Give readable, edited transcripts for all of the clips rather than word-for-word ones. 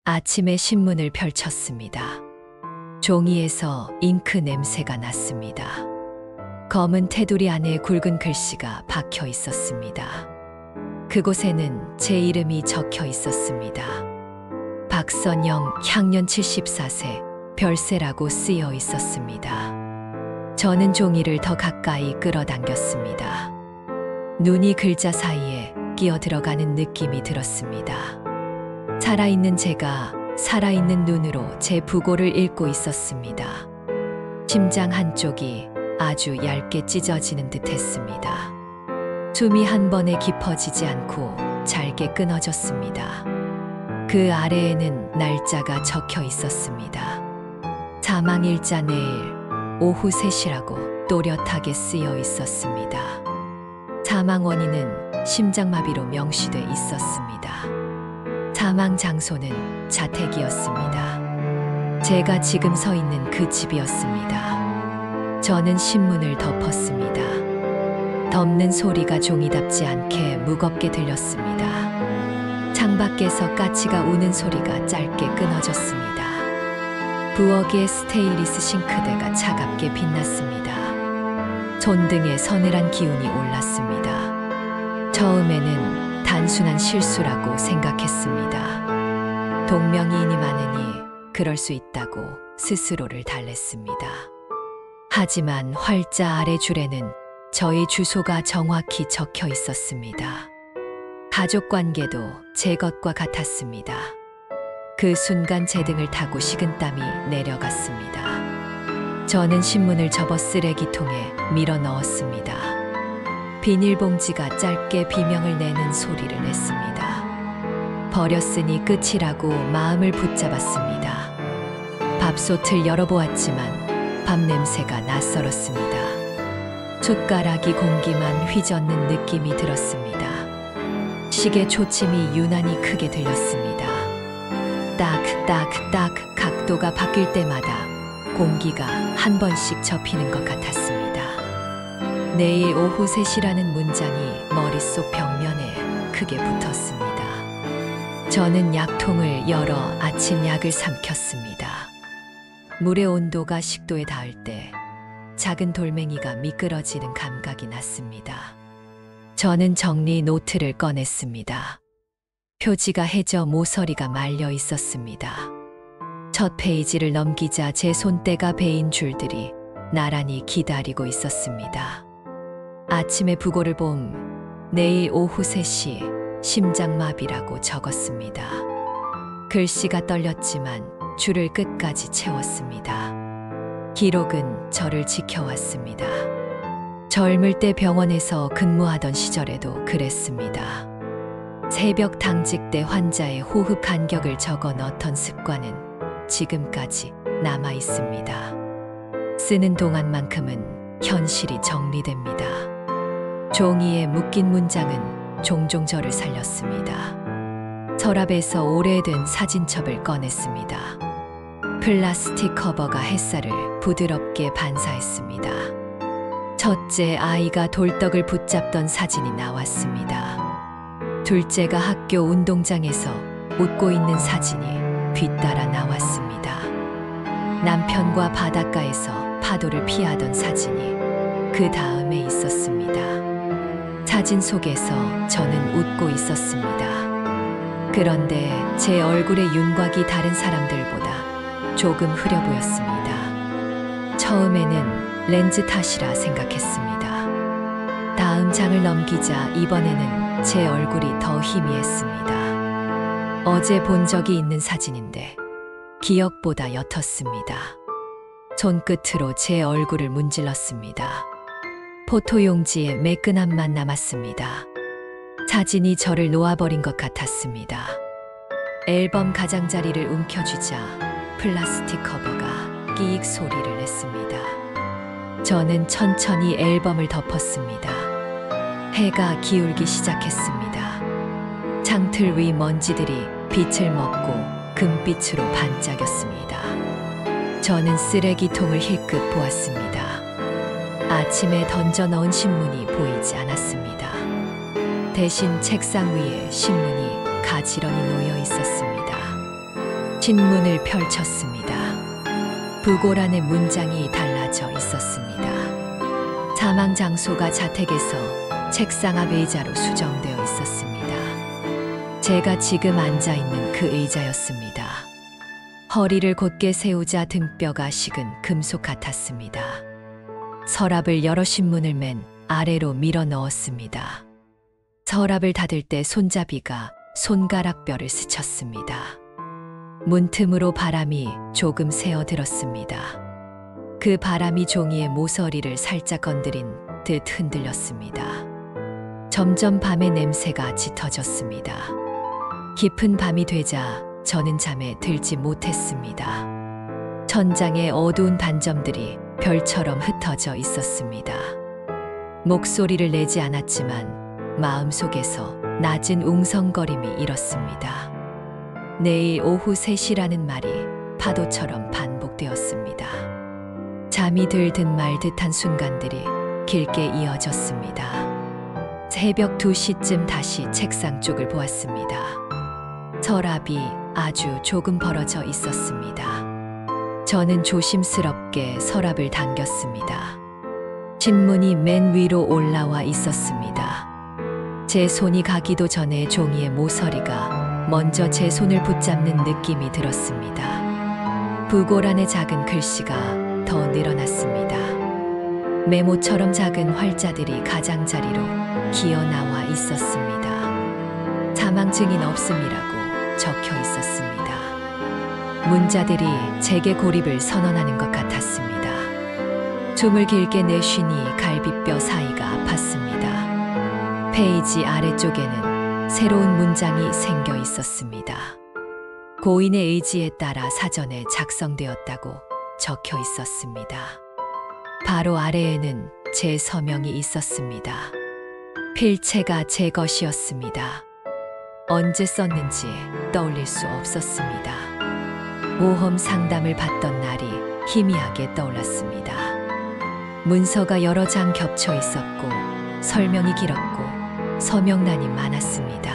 아침에 신문을 펼쳤습니다. 종이에서 잉크 냄새가 났습니다. 검은 테두리 안에 굵은 글씨가 박혀 있었습니다. 그곳에는 제 이름이 적혀 있었습니다. 박선영, 향년 74세, 별세라고 쓰여 있었습니다. 저는 종이를 더 가까이 끌어당겼습니다. 눈이 글자 사이에 끼어 들어가는 느낌이 들었습니다. 살아있는 제가 살아있는 눈으로 제 부고를 읽고 있었습니다. 심장 한쪽이 아주 얇게 찢어지는 듯 했습니다. 숨이 한 번에 깊어지지 않고 잘게 끊어졌습니다. 그 아래에는 날짜가 적혀 있었습니다. 사망일자 내일 오후 3시라고 또렷하게 쓰여 있었습니다. 사망 원인은 심장마비로 명시돼 있었습니다. 사망 장소는 자택이었습니다. 제가 지금 서 있는 그 집이었습니다. 저는 신문을 덮었습니다. 덮는 소리가 종이답지 않게 무겁게 들렸습니다. 창밖에서 까치가 우는 소리가 짧게 끊어졌습니다. 부엌의 스테인리스 싱크대가 차갑게 빛났습니다. 손등에 서늘한 기운이 올랐습니다. 처음에는 단순한 실수라고 생각했습니다. 동명이인이 많으니 그럴 수 있다고 스스로를 달랬습니다. 하지만 활자 아래 줄에는 저의 주소가 정확히 적혀 있었습니다. 가족 관계도 제 것과 같았습니다. 그 순간 제 등을 타고 식은땀이 내려갔습니다. 저는 신문을 접어 쓰레기통에 밀어 넣었습니다. 비닐봉지가 짧게 비명을 내는 소리를 냈습니다. 버렸으니 끝이라고 마음을 붙잡았습니다. 밥솥을 열어보았지만 밥 냄새가 낯설었습니다. 숟가락이 공기만 휘젓는 느낌이 들었습니다. 시계 초침이 유난히 크게 들렸습니다. 딱딱딱 각도가 바뀔 때마다 공기가 한 번씩 접히는 것 같았습니다. 내일 오후 3시라는 문장이 머릿속 벽면에 크게 붙었습니다. 저는 약통을 열어 아침 약을 삼켰습니다. 물의 온도가 식도에 닿을 때 작은 돌멩이가 미끄러지는 감각이 났습니다. 저는 정리 노트를 꺼냈습니다. 표지가 해져 모서리가 말려 있었습니다. 첫 페이지를 넘기자 제 손때가 베인 줄들이 나란히 기다리고 있었습니다. 아침에 부고를 봄 내일 오후 3시 심장마비라고 적었습니다. 글씨가 떨렸지만 줄을 끝까지 채웠습니다. 기록은 저를 지켜왔습니다. 젊을 때 병원에서 근무하던 시절에도 그랬습니다. 새벽 당직 때 환자의 호흡 간격을 적어 넣던 습관은 지금까지 남아 있습니다. 쓰는 동안만큼은 현실이 정리됩니다. 종이에 묶인 문장은 종종 저를 살렸습니다. 서랍에서 오래된 사진첩을 꺼냈습니다. 플라스틱 커버가 햇살을 부드럽게 반사했습니다. 첫째 아이가 돌떡을 붙잡던 사진이 나왔습니다. 둘째가 학교 운동장에서 웃고 있는 사진이 뒤따라 나왔습니다. 남편과 바닷가에서 파도를 피하던 사진이 그 다음에 있었습니다. 사진 속에서 저는 웃고 있었습니다. 그런데 제 얼굴의 윤곽이 다른 사람들보다 조금 흐려 보였습니다. 처음에는 렌즈 탓이라 생각했습니다. 다음 장을 넘기자 이번에는 제 얼굴이 더 희미했습니다. 어제 본 적이 있는 사진인데 기억보다 옅었습니다. 손끝으로 제 얼굴을 문질렀습니다. 포토용지에 매끈함만 남았습니다. 사진이 저를 놓아버린 것 같았습니다. 앨범 가장자리를 움켜쥐자 플라스틱 커버가 끼익 소리를 냈습니다. 저는 천천히 앨범을 덮었습니다. 해가 기울기 시작했습니다. 창틀 위 먼지들이 빛을 먹고 금빛으로 반짝였습니다. 저는 쓰레기통을 힐끗 보았습니다. 아침에 던져 넣은 신문이 보이지 않았습니다. 대신 책상 위에 신문이 가지런히 놓여 있었습니다. 신문을 펼쳤습니다. 부고란의 문장이 달라져 있었습니다. 사망 장소가 자택에서 책상 앞 의자로 수정되어 있었습니다. 제가 지금 앉아 있는 그 의자였습니다. 허리를 곧게 세우자 등뼈가 식은 금속 같았습니다. 서랍을 열어 신문을 맨 아래로 밀어 넣었습니다. 서랍을 닫을 때 손잡이가 손가락뼈를 스쳤습니다. 문틈으로 바람이 조금 새어들었습니다. 그 바람이 종이의 모서리를 살짝 건드린 듯 흔들렸습니다. 점점 밤의 냄새가 짙어졌습니다. 깊은 밤이 되자 저는 잠에 들지 못했습니다. 천장에 어두운 반점들이 별처럼 흩어져 있었습니다. 목소리를 내지 않았지만 마음속에서 낮은 웅성거림이 일었습니다. 내일 오후 3시라는 말이 파도처럼 반복되었습니다. 잠이 들든 말 듯한 순간들이 길게 이어졌습니다. 새벽 2시쯤 다시 책상 쪽을 보았습니다. 서랍이 아주 조금 벌어져 있었습니다. 저는 조심스럽게 서랍을 당겼습니다. 신문이 맨 위로 올라와 있었습니다. 제 손이 가기도 전에 종이의 모서리가 먼저 제 손을 붙잡는 느낌이 들었습니다. 부고란의 작은 글씨가 더 늘어났습니다. 메모처럼 작은 활자들이 가장자리로 기어 나와 있었습니다. 사망 증인 없음이라고 적혀 있었습니다. 문자들이 제게 고립을 선언하는 것 같았습니다. 숨을 길게 내쉬니 갈비뼈 사이가 아팠습니다. 페이지 아래쪽에는 새로운 문장이 생겨 있었습니다. 고인의 의지에 따라 사전에 작성되었다고 적혀 있었습니다. 바로 아래에는 제 서명이 있었습니다. 필체가 제 것이었습니다. 언제 썼는지 떠올릴 수 없었습니다. 보험 상담을 받던 날이 희미하게 떠올랐습니다. 문서가 여러 장 겹쳐 있었고 설명이 길었고 서명란이 많았습니다.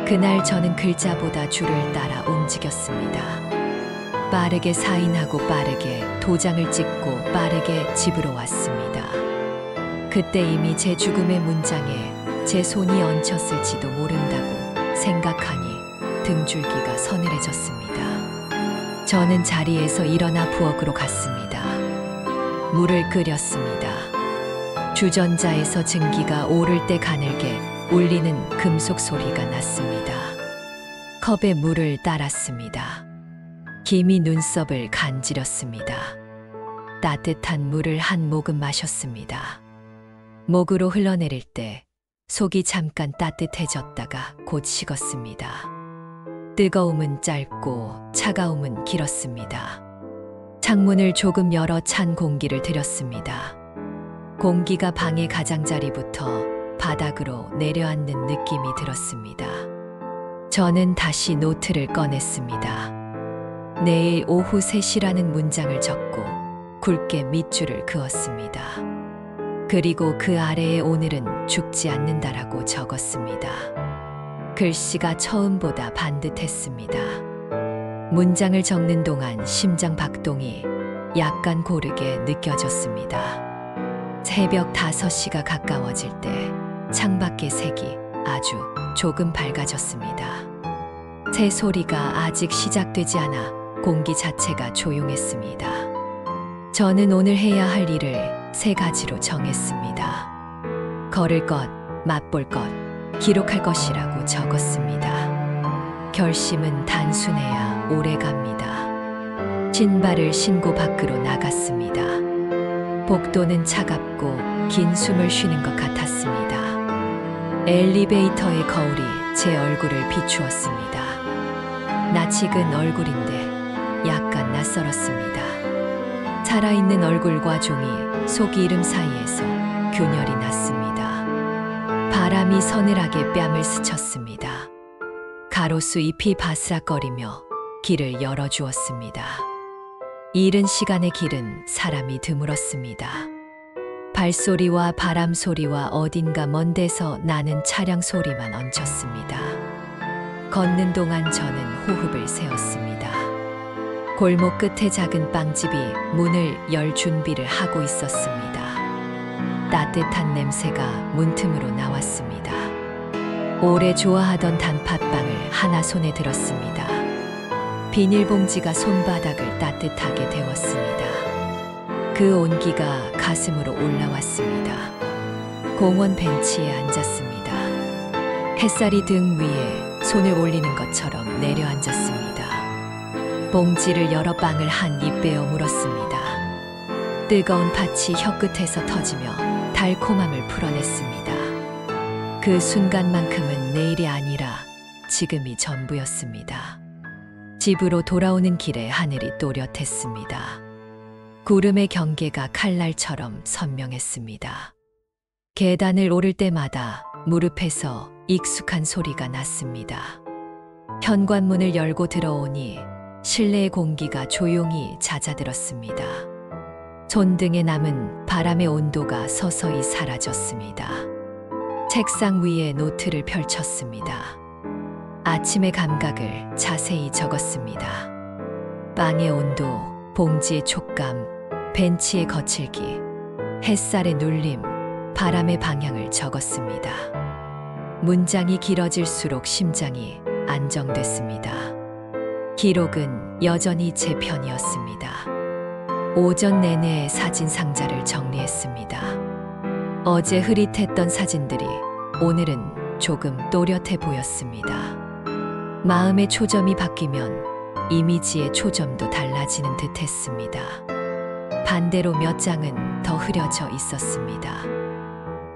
그날 저는 글자보다 줄을 따라 움직였습니다. 빠르게 사인하고 빠르게 도장을 찍고 빠르게 집으로 왔습니다. 그때 이미 제 죽음의 문장에 제 손이 얹혔을지도 모른다고 생각하니 등줄기가 서늘해졌습니다. 저는 자리에서 일어나 부엌으로 갔습니다. 물을 끓였습니다. 주전자에서 증기가 오를 때 가늘게 울리는 금속 소리가 났습니다. 컵에 물을 따랐습니다. 김이 눈썹을 간지렸습니다. 따뜻한 물을 한 모금 마셨습니다. 목으로 흘러내릴 때 속이 잠깐 따뜻해졌다가 곧 식었습니다. 뜨거움은 짧고 차가움은 길었습니다. 창문을 조금 열어 찬 공기를 들였습니다. 공기가 방의 가장자리부터 바닥으로 내려앉는 느낌이 들었습니다. 저는 다시 노트를 꺼냈습니다. 내일 오후 3시라는 문장을 적고 굵게 밑줄을 그었습니다. 그리고 그 아래에 오늘은 죽지 않는다라고 적었습니다. 글씨가 처음보다 반듯했습니다. 문장을 적는 동안 심장 박동이 약간 고르게 느껴졌습니다. 새벽 5시가 가까워질 때 창밖의 색이 아주 조금 밝아졌습니다. 새 소리가 아직 시작되지 않아 공기 자체가 조용했습니다. 저는 오늘 해야 할 일을 3가지로 정했습니다. 걸을 것, 맛볼 것, 기록할 것이라고 적었습니다. 결심은 단순해야 오래 갑니다. 신발을 신고 밖으로 나갔습니다. 복도는 차갑고 긴 숨을 쉬는 것 같았습니다. 엘리베이터의 거울이 제 얼굴을 비추었습니다. 낯익은 얼굴인데 약간 낯설었습니다. 살아있는 얼굴과 종이 속 이름 사이에서 균열이 났습니다. 바람이 서늘하게 뺨을 스쳤습니다. 가로수 잎이 바스락거리며 길을 열어주었습니다. 이른 시간의 길은 사람이 드물었습니다. 발소리와 바람 소리와 어딘가 먼 데서 나는 차량 소리만 얹혔습니다. 걷는 동안 저는 호흡을 세웠습니다. 골목 끝에 작은 빵집이 문을 열 준비를 하고 있었습니다. 따뜻한 냄새가 문틈으로 나왔습니다. 오래 좋아하던 단팥빵을 하나 손에 들었습니다. 비닐봉지가 손바닥을 따뜻하게 데웠습니다. 그 온기가 가슴으로 올라왔습니다. 공원 벤치에 앉았습니다. 햇살이 등 위에 손을 올리는 것처럼 내려앉았습니다. 봉지를 열어 빵을 한 입 베어 물었습니다. 뜨거운 팥이 혀끝에서 터지며 달콤함을 풀어냈습니다. 그 순간만큼은 내일이 아니라 지금이 전부였습니다. 집으로 돌아오는 길에 하늘이 또렷했습니다. 구름의 경계가 칼날처럼 선명했습니다. 계단을 오를 때마다 무릎에서 익숙한 소리가 났습니다. 현관문을 열고 들어오니 실내의 공기가 조용히 잦아들었습니다. 손등에 남은 바람의 온도가 서서히 사라졌습니다. 책상 위에 노트를 펼쳤습니다. 아침의 감각을 자세히 적었습니다. 빵의 온도, 봉지의 촉감, 벤치의 거칠기, 햇살의 눌림, 바람의 방향을 적었습니다. 문장이 길어질수록 심장이 안정됐습니다. 기록은 여전히 제 편이었습니다. 오전 내내 사진 상자를 정리했습니다. 어제 흐릿했던 사진들이 오늘은 조금 또렷해 보였습니다. 마음의 초점이 바뀌면 이미지의 초점도 달라지는 듯 했습니다. 반대로 몇 장은 더 흐려져 있었습니다.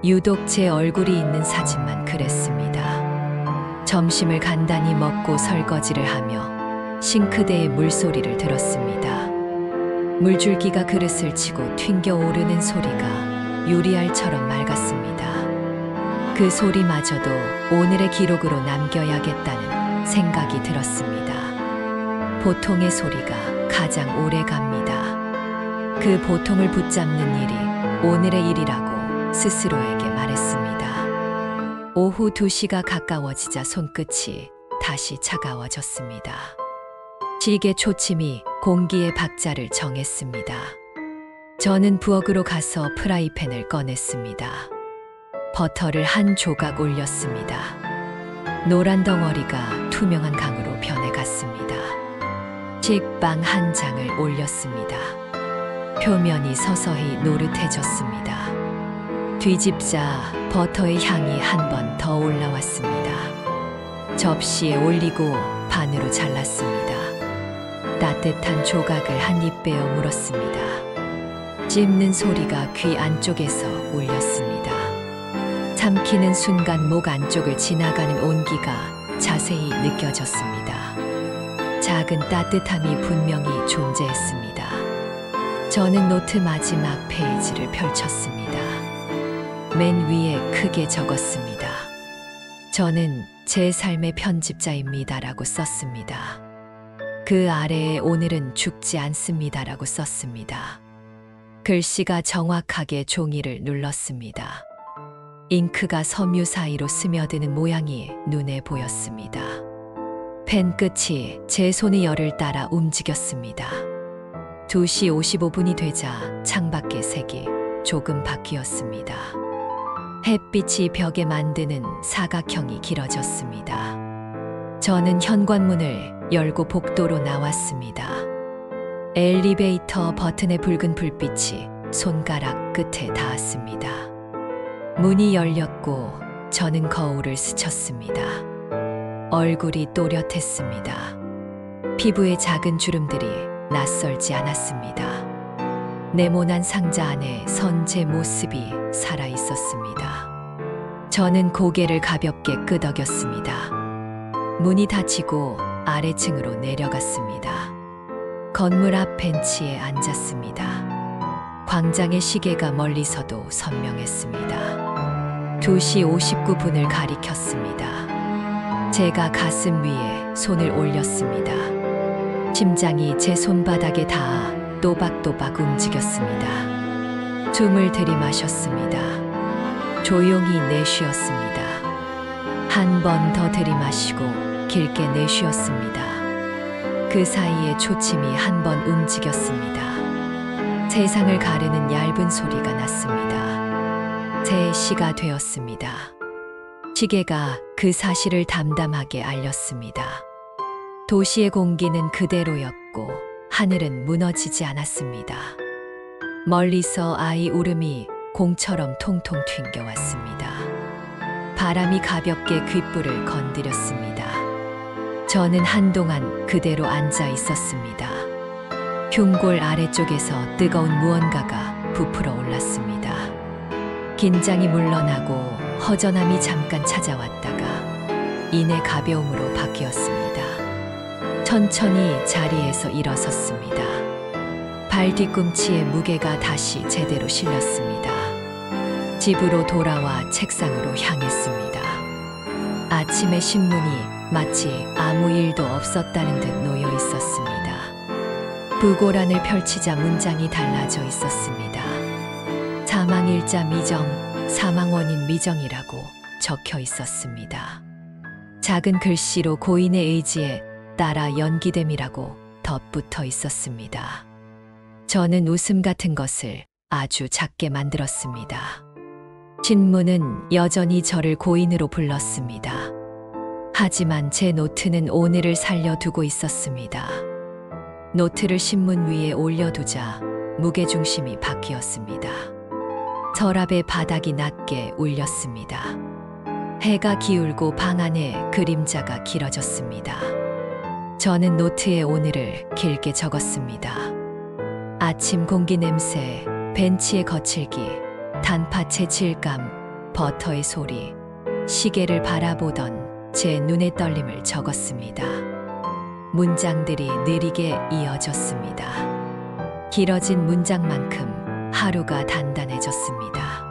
유독 제 얼굴이 있는 사진만 그랬습니다. 점심을 간단히 먹고 설거지를 하며 싱크대의 물소리를 들었습니다. 물줄기가 그릇을 치고 튕겨 오르는 소리가 유리알처럼 맑았습니다. 그 소리마저도 오늘의 기록으로 남겨야겠다는 생각이 들었습니다. 보통의 소리가 가장 오래 갑니다. 그 보통을 붙잡는 일이 오늘의 일이라고 스스로에게 말했습니다. 오후 2시가 가까워지자 손끝이 다시 차가워졌습니다. 시계 초침이 공기의 박자를 정했습니다. 저는 부엌으로 가서 프라이팬을 꺼냈습니다. 버터를 한 조각 올렸습니다. 노란 덩어리가 투명한 강으로 변해갔습니다. 식빵 한 장을 올렸습니다. 표면이 서서히 노릇해졌습니다. 뒤집자 버터의 향이 한 번 더 올라왔습니다. 접시에 올리고 반으로 잘랐습니다. 따뜻한 조각을 한 입 베어 물었습니다. 씹는 소리가 귀 안쪽에서 울렸습니다. 삼키는 순간 목 안쪽을 지나가는 온기가 자세히 느껴졌습니다. 작은 따뜻함이 분명히 존재했습니다. 저는 노트 마지막 페이지를 펼쳤습니다. 맨 위에 크게 적었습니다. 저는 제 삶의 편집자입니다라고 썼습니다. 그 아래에 오늘은 죽지 않습니다라고 썼습니다. 글씨가 정확하게 종이를 눌렀습니다. 잉크가 섬유 사이로 스며드는 모양이 눈에 보였습니다. 펜 끝이 제 손의 열을 따라 움직였습니다. 2시 55분이 되자 창밖의 색이 조금 바뀌었습니다. 햇빛이 벽에 만드는 사각형이 길어졌습니다. 저는 현관문을 열고 복도로 나왔습니다. 엘리베이터 버튼의 붉은 불빛이 손가락 끝에 닿았습니다. 문이 열렸고 저는 거울을 스쳤습니다. 얼굴이 또렷했습니다. 피부의 작은 주름들이 낯설지 않았습니다. 네모난 상자 안에 선 제 모습이 살아 있었습니다. 저는 고개를 가볍게 끄덕였습니다. 문이 닫히고 아래층으로 내려갔습니다. 건물 앞 벤치에 앉았습니다. 광장의 시계가 멀리서도 선명했습니다. 2시 59분을 가리켰습니다. 제가 가슴 위에 손을 올렸습니다. 심장이 제 손바닥에 닿아 또박또박 움직였습니다. 숨을 들이마셨습니다. 조용히 내쉬었습니다. 한 번 더 들이마시고 길게 내쉬었습니다. 그 사이에 초침이 한 번 움직였습니다. 세상을 가르는 얇은 소리가 났습니다. 제 시가 되었습니다. 시계가 그 사실을 담담하게 알렸습니다. 도시의 공기는 그대로였고 하늘은 무너지지 않았습니다. 멀리서 아이 울음이 공처럼 통통 튕겨왔습니다. 바람이 가볍게 귓불을 건드렸습니다. 저는 한동안 그대로 앉아 있었습니다. 흉골 아래쪽에서 뜨거운 무언가가 부풀어 올랐습니다. 긴장이 물러나고 허전함이 잠깐 찾아왔다가 이내 가벼움으로 바뀌었습니다. 천천히 자리에서 일어섰습니다. 발 뒤꿈치에 무게가 다시 제대로 실렸습니다. 집으로 돌아와 책상으로 향했습니다. 아침에 신문이 마치 아무 일도 없었다는 듯 놓여 있었습니다. 부고란을 펼치자 문장이 달라져 있었습니다. 사망일자 미정, 사망 원인 미정이라고 적혀 있었습니다. 작은 글씨로 고인의 의지에 따라 연기됨이라고 덧붙어 있었습니다. 저는 웃음 같은 것을 아주 작게 만들었습니다. 신문은 여전히 저를 고인으로 불렀습니다. 하지만 제 노트는 오늘을 살려두고 있었습니다. 노트를 신문 위에 올려두자 무게중심이 바뀌었습니다. 서랍의 바닥이 낮게 울렸습니다. 해가 기울고 방 안에 그림자가 길어졌습니다. 저는 노트에 오늘을 길게 적었습니다. 아침 공기 냄새, 벤치의 거칠기, 단팥의 질감, 버터의 소리, 시계를 바라보던 제 눈의 떨림을 적었습니다. 문장들이 느리게 이어졌습니다. 길어진 문장만큼 하루가 단단해졌습니다.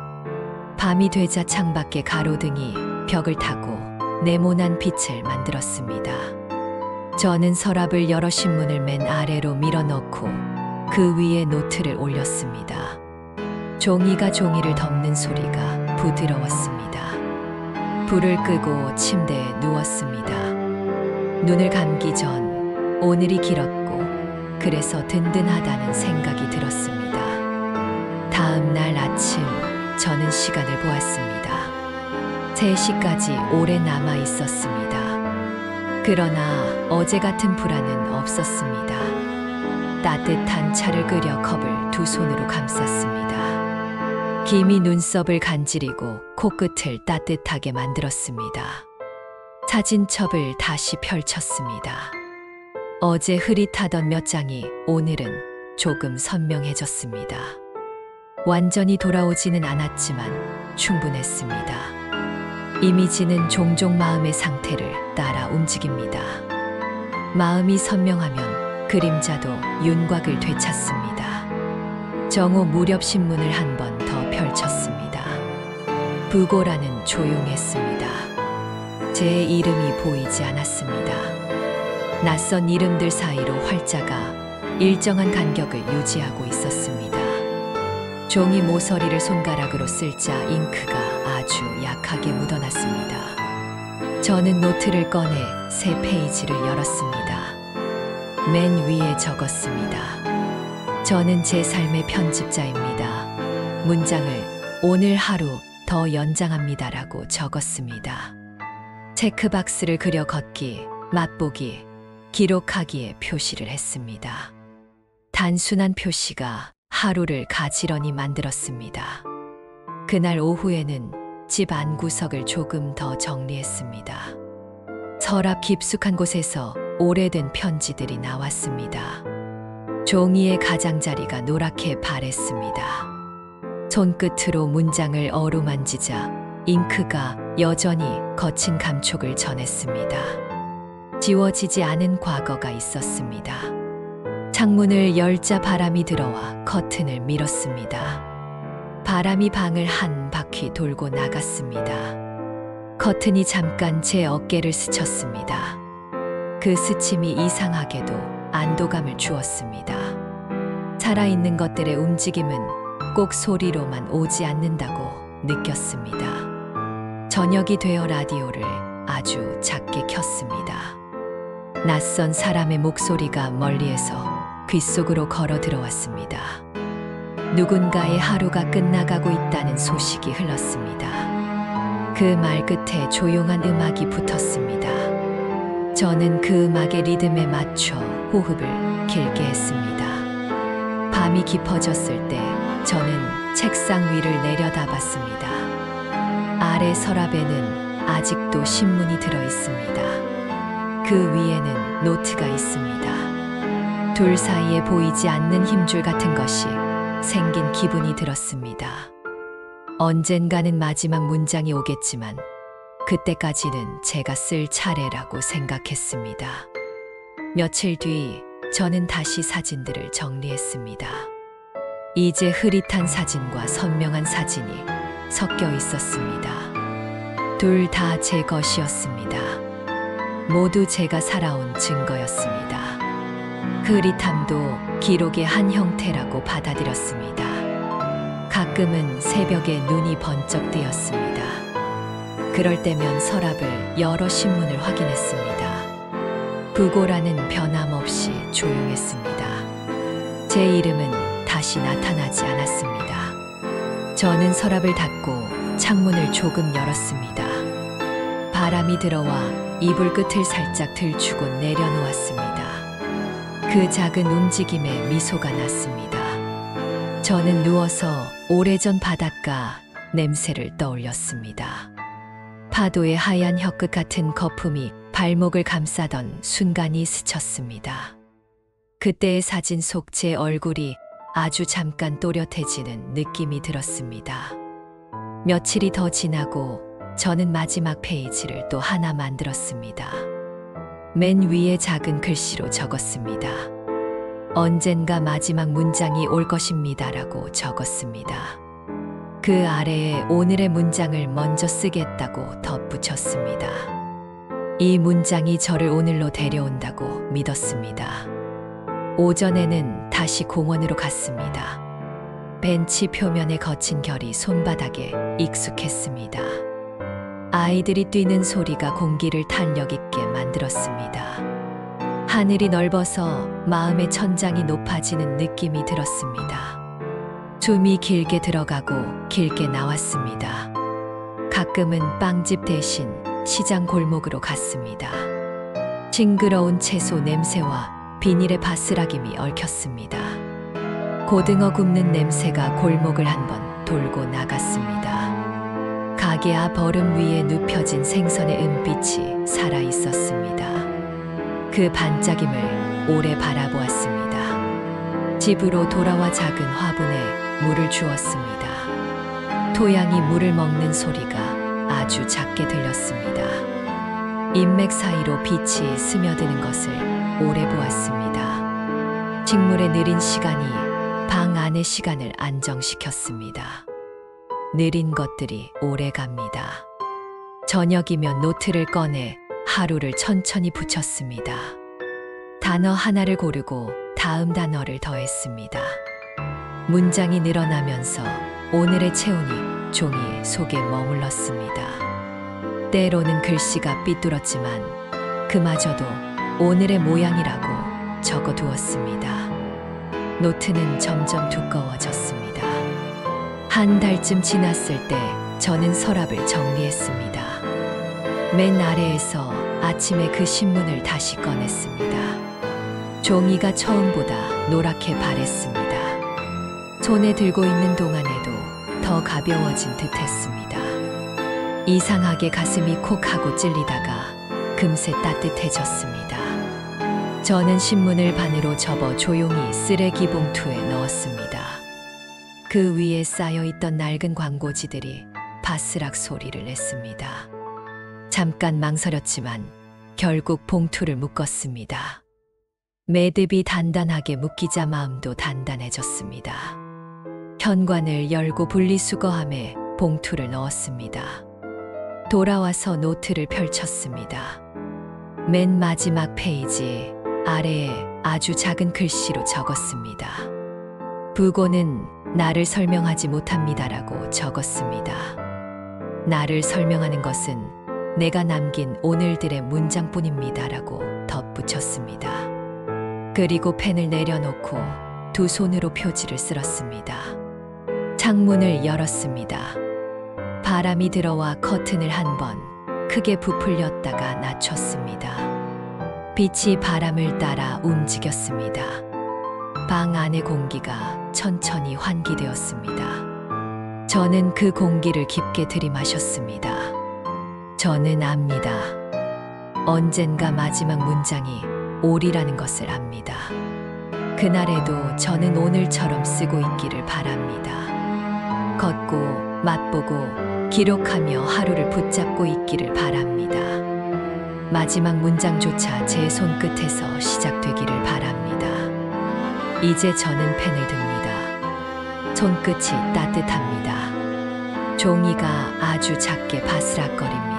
밤이 되자 창밖에 가로등이 벽을 타고 네모난 빛을 만들었습니다. 저는 서랍을 열어 신문을 맨 아래로 밀어넣고 그 위에 노트를 올렸습니다. 종이가 종이를 덮는 소리가 부드러웠습니다. 불을 끄고 침대에 누웠습니다. 눈을 감기 전 오늘이 길었고 그래서 든든하다는 생각이 들었습니다. 다음 날 아침 저는 시간을 보았습니다. 3시까지 오래 남아 있었습니다. 그러나 어제 같은 불안은 없었습니다. 따뜻한 차를 끓여 컵을 두 손으로 감쌌습니다. 김이 눈썹을 간지리고 코끝을 따뜻하게 만들었습니다. 사진첩을 다시 펼쳤습니다. 어제 흐릿하던 몇 장이 오늘은 조금 선명해졌습니다. 완전히 돌아오지는 않았지만 충분했습니다. 이미지는 종종 마음의 상태를 따라 움직입니다. 마음이 선명하면 그림자도 윤곽을 되찾습니다. 정오 무렵 신문을 한 번 더 펼쳤습니다. 부고라는 조용했습니다. 제 이름이 보이지 않았습니다. 낯선 이름들 사이로 활자가 일정한 간격을 유지하고 있었습니다. 종이 모서리를 손가락으로 쓸자 잉크가 아주 약하게 묻어났습니다. 저는 노트를 꺼내 새 페이지를 열었습니다. 맨 위에 적었습니다. 저는 제 삶의 편집자입니다. 문장을 오늘 하루 더 연장합니다라고 적었습니다. 체크박스를 그려 걷기, 맛보기, 기록하기에 표시를 했습니다. 단순한 표시가 하루를 가지런히 만들었습니다. 그날 오후에는 집 안구석을 조금 더 정리했습니다. 서랍 깊숙한 곳에서 오래된 편지들이 나왔습니다. 종이의 가장자리가 노랗게 바랬습니다. 손끝으로 문장을 어루만지자 잉크가 여전히 거친 감촉을 전했습니다. 지워지지 않은 과거가 있었습니다. 창문을 열자 바람이 들어와 커튼을 밀었습니다. 바람이 방을 한 바퀴 돌고 나갔습니다. 커튼이 잠깐 제 어깨를 스쳤습니다. 그 스침이 이상하게도 안도감을 주었습니다. 살아있는 것들의 움직임은 꼭 소리로만 오지 않는다고 느꼈습니다. 저녁이 되어 라디오를 아주 작게 켰습니다. 낯선 사람의 목소리가 멀리에서 귓속으로 걸어 들어왔습니다. 누군가의 하루가 끝나가고 있다는 소식이 흘렀습니다. 그 말 끝에 조용한 음악이 붙었습니다. 저는 그 음악의 리듬에 맞춰 호흡을 길게 했습니다. 밤이 깊어졌을 때 저는 책상 위를 내려다봤습니다. 아래 서랍에는 아직도 신문이 들어 있습니다. 그 위에는 노트가 있습니다. 둘 사이에 보이지 않는 힘줄 같은 것이 생긴 기분이 들었습니다. 언젠가는 마지막 문장이 오겠지만 그때까지는 제가 쓸 차례라고 생각했습니다. 며칠 뒤 저는 다시 사진들을 정리했습니다. 이제 흐릿한 사진과 선명한 사진이 섞여 있었습니다. 둘 다 제 것이었습니다. 모두 제가 살아온 증거였습니다. 흐릿함도 기록의 한 형태라고 받아들였습니다. 가끔은 새벽에 눈이 번쩍 뜨였습니다. 그럴 때면 서랍을 열어 신문을 확인했습니다. 부고라는 변함없이 조용했습니다. 제 이름은 다시 나타나지 않았습니다. 저는 서랍을 닫고 창문을 조금 열었습니다. 바람이 들어와 이불 끝을 살짝 들추고 내려놓았습니다. 그 작은 움직임에 미소가 났습니다. 저는 누워서 오래전 바닷가 냄새를 떠올렸습니다. 파도의 하얀 혀끝 같은 거품이 발목을 감싸던 순간이 스쳤습니다. 그때의 사진 속 제 얼굴이 아주 잠깐 또렷해지는 느낌이 들었습니다. 며칠이 더 지나고 저는 마지막 페이지를 또 하나 만들었습니다. 맨 위에 작은 글씨로 적었습니다. 언젠가 마지막 문장이 올 것입니다라고 적었습니다. 그 아래에 오늘의 문장을 먼저 쓰겠다고 덧붙였습니다. 이 문장이 저를 오늘로 데려온다고 믿었습니다. 오전에는 다시 공원으로 갔습니다. 벤치 표면에 거친 결이 손바닥에 익숙했습니다. 아이들이 뛰는 소리가 공기를 탄력 있게 만들었습니다. 하늘이 넓어서 마음의 천장이 높아지는 느낌이 들었습니다. 숨이 길게 들어가고 길게 나왔습니다. 가끔은 빵집 대신 시장 골목으로 갔습니다. 싱그러운 채소 냄새와 비닐의 바스락임이 얽혔습니다. 고등어 굽는 냄새가 골목을 한번 돌고 나갔습니다. 가게 앞 얼음 위에 눕혀진 생선의 은빛이 살아 있었습니다. 그 반짝임을 오래 바라보았습니다. 집으로 돌아와 작은 화분에 물을 주었습니다. 토양이 물을 먹는 소리가 아주 작게 들렸습니다. 인맥 사이로 빛이 스며드는 것을 오래 보았습니다. 식물의 느린 시간이 방 안의 시간을 안정시켰습니다. 느린 것들이 오래 갑니다. 저녁이면 노트를 꺼내 하루를 천천히 붙였습니다. 단어 하나를 고르고 다음 단어를 더했습니다. 문장이 늘어나면서 오늘의 체온이 종이 속에 머물렀습니다. 때로는 글씨가 삐뚤었지만 그마저도 오늘의 모양이라고 적어두었습니다. 노트는 점점 두꺼워졌습니다. 한 달쯤 지났을 때 저는 서랍을 정리했습니다. 맨 아래에서 아침에 그 신문을 다시 꺼냈습니다. 종이가 처음보다 노랗게 바랬습니다. 손에 들고 있는 동안에도 더 가벼워진 듯했습니다. 이상하게 가슴이 콕 하고 찔리다가 금세 따뜻해졌습니다. 저는 신문을 반으로 접어 조용히 쓰레기 봉투에 넣었습니다. 그 위에 쌓여있던 낡은 광고지들이 바스락 소리를 냈습니다. 잠깐 망설였지만 결국 봉투를 묶었습니다. 매듭이 단단하게 묶이자 마음도 단단해졌습니다. 현관을 열고 분리수거함에 봉투를 넣었습니다. 돌아와서 노트를 펼쳤습니다. 맨 마지막 페이지 아래에 아주 작은 글씨로 적었습니다. 부고는 나를 설명하지 못합니다라고 적었습니다. 나를 설명하는 것은 내가 남긴 오늘들의 문장뿐입니다라고 덧붙였습니다. 그리고 펜을 내려놓고 두 손으로 표지를 쓸었습니다. 창문을 열었습니다. 바람이 들어와 커튼을 한 번 크게 부풀렸다가 낮췄습니다. 빛이 바람을 따라 움직였습니다. 방 안의 공기가 천천히 환기되었습니다. 저는 그 공기를 깊게 들이마셨습니다. 저는 압니다. 언젠가 마지막 문장이 오리라는 것을 압니다. 그날에도 저는 오늘처럼 쓰고 있기를 바랍니다. 걷고, 맛보고, 기록하며 하루를 붙잡고 있기를 바랍니다. 마지막 문장조차 제 손끝에서 시작되기를 바랍니다. 이제 저는 펜을 듭니다. 손끝이 따뜻합니다. 종이가 아주 작게 바스락거립니다.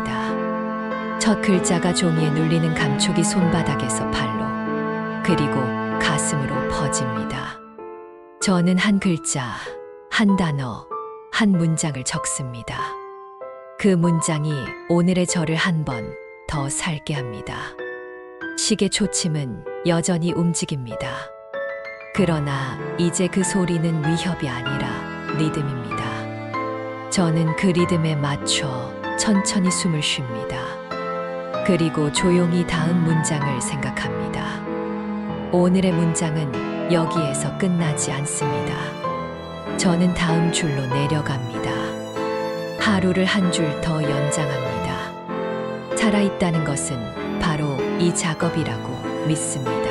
첫 글자가 종이에 눌리는 감촉이 손바닥에서 발로, 그리고 가슴으로 퍼집니다. 저는 한 글자, 한 단어, 한 문장을 적습니다. 그 문장이 오늘의 저를 한 번 더 살게 합니다. 시계 초침은 여전히 움직입니다. 그러나 이제 그 소리는 위협이 아니라 리듬입니다. 저는 그 리듬에 맞춰 천천히 숨을 쉽니다. 그리고 조용히 다음 문장을 생각합니다. 오늘의 문장은 여기에서 끝나지 않습니다. 저는 다음 줄로 내려갑니다. 하루를 한 줄 더 연장합니다. 살아있다는 것은 바로 이 작업이라고 믿습니다.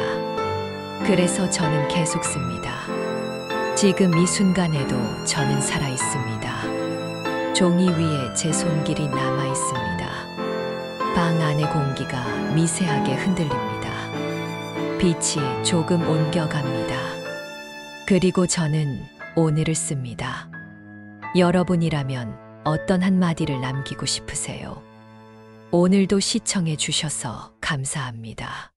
그래서 저는 계속 씁니다. 지금 이 순간에도 저는 살아있습니다. 종이 위에 제 손길이 남아있습니다. 방 안의 공기가 미세하게 흔들립니다. 빛이 조금 옮겨갑니다. 그리고 저는 오늘을 씁니다. 여러분이라면 어떤 한마디를 남기고 싶으세요? 오늘도 시청해 주셔서 감사합니다.